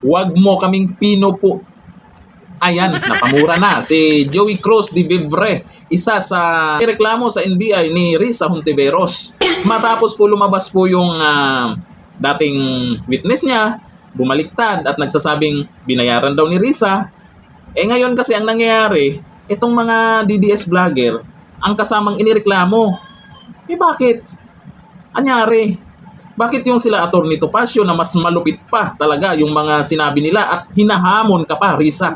Huwag mo kaming pinupo. Ayan, napamura na si Joey Cruz de Vivre, isa sa reklamo sa NBI ni Risa Hontiveros. Matapos po lumabas po yung dating witness niya, bumaliktad at nagsasabing binayaran daw ni Risa. Ngayon kasi ang nangyayari, itong mga DDS vlogger, ang kasamang inireklamo. Bakit? Anyari? Bakit yung sila Atty. Topacio na mas malupit pa talaga yung mga sinabi nila at hinahamon ka pa, Risa?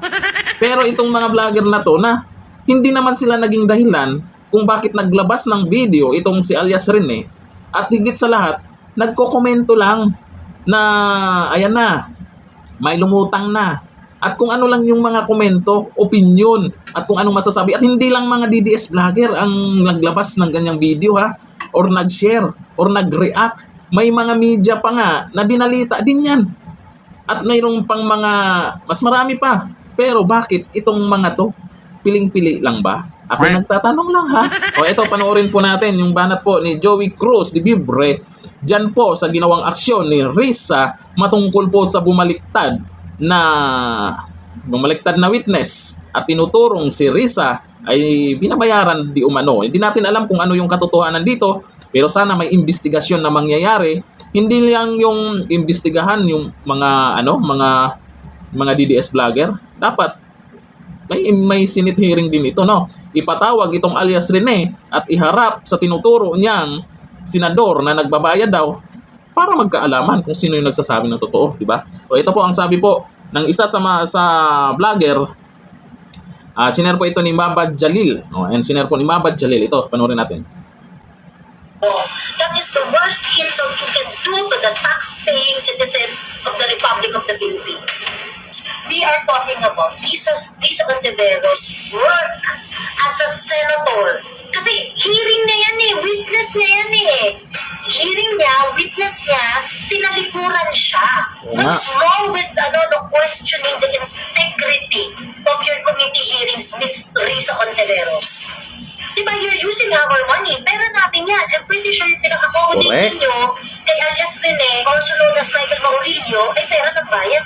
Pero itong mga vlogger na to na hindi naman sila naging dahilan kung bakit naglabas ng video itong si alias Rene, at higit sa lahat, nagko-komento lang na ayan na, may lumutang na. At kung ano lang yung mga komento, opinion, at kung anong masasabi. At hindi lang mga DDS vlogger ang naglabas ng ganyang video or nag-share, or nag-react. May mga media pa nga na binalita din yan. At mayroong pang mga, mas marami pa. Pero bakit itong mga to, piling-pili lang ba? Ako nagtatanong lang O ito, panoorin po natin yung banat po ni Joey Cruz de Vivre dyan po sa ginawang aksyon ni Risa matungkol po sa bumaliktad na witness at tinuturong si Risa ay binabayaran di umano. Hindi natin alam kung ano yung katotohanan dito, pero sana may investigasyon na mangyayari. Hindi lang yung investigahan yung mga DDS vlogger. Dapat may Senate hearing din ito, no? Ipatawag itong alias Rene at iharap sa tinuturo niyang senador na nagbabayad daw para magkaalaman kung sino yung nagsasabi ng totoo, di ba? O ito po ang sabi po ng isa sa vlogger. Sinare po ito ni Mabad Jalil. And sinare po ni Mabad Jalil. Ito, panoorin natin. That is the worst insult you can do to the tax-paying citizens of the Republic of the Philippines. We are talking about Risa Hontiveros' work as a senator. Kasi hearing niya yan witness niya yan Hearing niya, witness niya, tinalikuran siya. What's wrong with the questioning the integrity of your committee hearings, Ms. Risa Hontiveros? Diba, you're using our money. Pera natin yan. I'm pretty sure yung pinaka-accommodate ninyo kay alias Rene, also known as Michael Maurilio, ay pera ng bayan.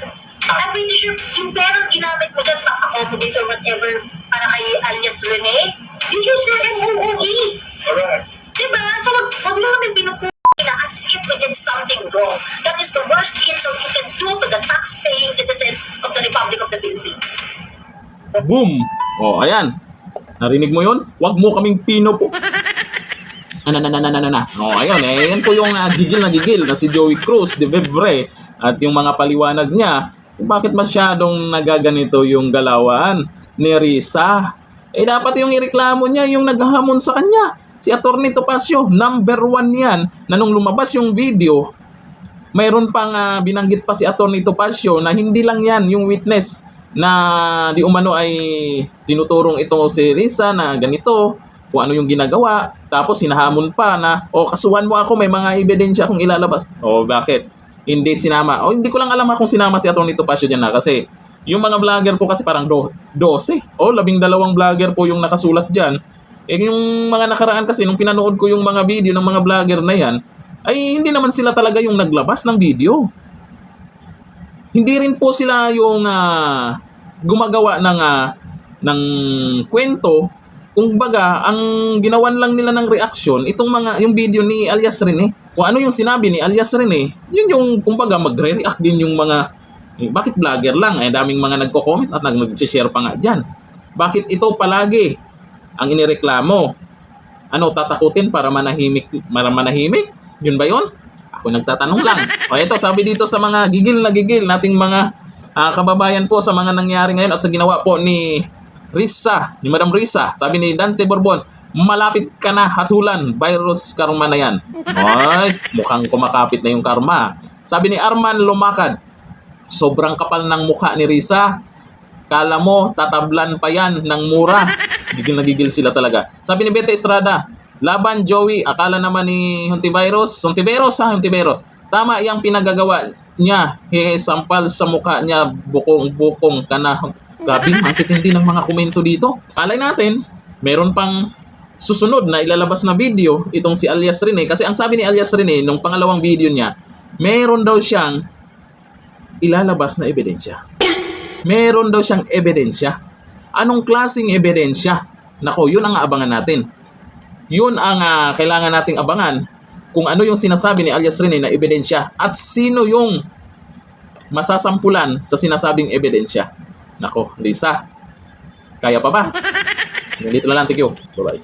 I'm pretty sure yung perang ginamit mo dyan pa-accommodate or whatever para kay alias Rene, you use your MOOE. Correct. Diba? So, wag mo namin pinupuli na as if we did something wrong. That is the worst insult you can do to the tax-paying citizens of the Republic of the Philippines. Boom! Ayan. Narinig mo yun? Huwag mo kaming pinupo. Ayun. Yan po yung gigil na si Joey Cruz de Vivre at yung mga paliwanag niya kung bakit masyadong nagaganito yung galawan ni Risa. Dapat yung ireklamo niya yung naghahamon sa kanya. Si Atty. Topacio, number 1 yan, na nung lumabas yung video, mayroon pang binanggit pa si Atty. Topacio na hindi lang yan yung witness na di umano ay tinuturong ito si Risa na ganito, kung ano yung ginagawa, tapos hinahamon pa na, kasuhan mo ako, may mga ebidensya akong ilalabas. Bakit? Hindi sinama. Hindi ko lang alam kung sinama si Atty. Topacio dyan kasi yung mga vlogger po kasi parang 12 12 vlogger po yung nakasulat dyan. Yung mga nakaraan kasi, nung pinanood ko yung mga video ng mga vlogger na yan, ay hindi naman sila talaga yung naglabas ng video. Hindi rin po sila yung gumagawa ng kwento. Kung baga, ang ginawan lang nila ng reaction, yung video ni alias Rene. Kung ano yung sinabi ni alias Rene, yun yung, kumbaga, magre-react din yung mga, bakit vlogger lang? Daming mga nagko-comment at nag-share pa nga dyan. Bakit ito palagi ang inireklamo? Tatakutin para manahimik? Yun ba yun? Ako nagtatanong lang. Ito, sabi dito sa mga gigil nating mga kababayan po sa mga nangyari ngayon at sa ginawa po ni Risa, ni Madam Risa. Sabi ni Dante Borbon, malapit ka na hatulan, virus karma na yan. Mukhang kumakapit na yung karma. Sabi ni Arman Lumakad, sobrang kapal ng mukha ni Risa. Kala mo, tatablan pa yan ng mura. Gigil sila talaga. Sabi ni Bete Estrada, laban Joey, akala naman ni Hontiveros. Tama yung pinagagawa niya. Sampal sa mukha niya, bukong-bukong ka na. Grabe, matitindi ng mga komento dito. Alay natin, meron pang susunod na ilalabas na video itong si alias Rene. Kasi ang sabi ni alias Rene, nung pangalawang video niya, meron daw siyang ilalabas na ebidensya. Meron daw siyang ebidensya. Anong klaseng ebidensya? Nako, yun ang abangan natin. Yun ang kailangan nating abangan, kung ano yung sinasabi ni alias Rene na ebidensya at sino yung masasampulan sa sinasabing ebidensya. Nako, Lisa, kaya pa ba? Ganito na lang, thank you. Bye-bye.